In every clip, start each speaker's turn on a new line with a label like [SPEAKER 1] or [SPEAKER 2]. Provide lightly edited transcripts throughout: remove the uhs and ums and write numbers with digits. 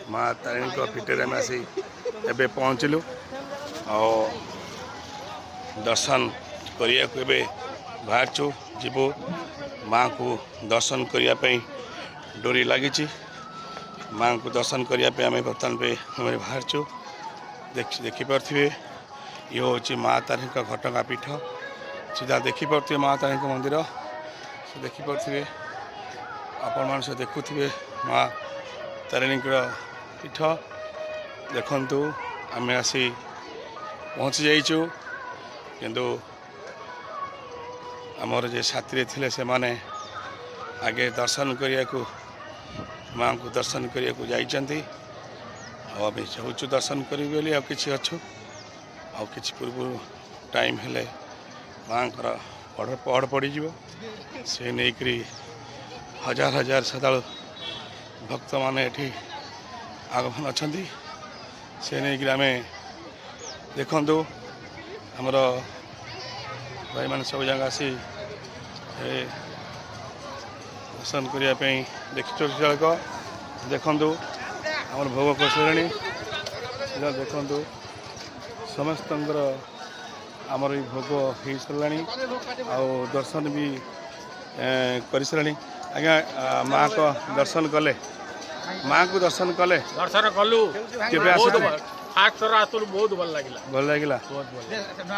[SPEAKER 1] माँ तारिणी पीठे में आसी एबे पहुँचलु और दर्शन करिया को एबे बाहरचु जीवु माँ को दर्शन करने डोरी लगी माँ को दर्शन करने आम बर्तमान पे बाहरचु देखिपे ये हूँ माँ तारिणी घटगाँ पीठ सीधा देखिपे माँ तारिणी मंदिर से देखिपे आपण मान से देखुवे माँ तारिणी पीठ देखु आम आसी पहुँची जाइचु किंतु आमर जे साथी थे से माने आगे दर्शन करने को माँ को दर्शन करने को जाइछन्ति आम चाहूँ दर्शन करी बोली आ किछि अच्छु आ किछि पूर्व टाइम हेले माँ पढ़ पड़ी से नहीं हजार हजार श्रद्धालु भक्त माने एठी आगमन अच्छा से नहीं आम देखु आमर भाई मैंने सब जगह आसी दर्शन करने देखो देखु आम भोग कर देखु समस्त आमर भोग हो सारा आ दर्शन भी कर सारा आज्ञा माँ को दर्शन कले माँ को दर्शन कले
[SPEAKER 2] दर्शन कलु बहुत भल लगे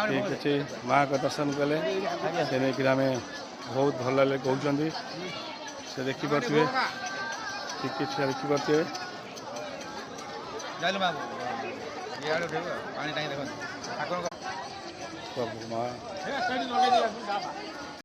[SPEAKER 1] ठीक अच्छे माँ का दर्शन कले से नहीं आम बहुत भल लगे कहते से देखिपे ठीक देखिपे प्रभु माँ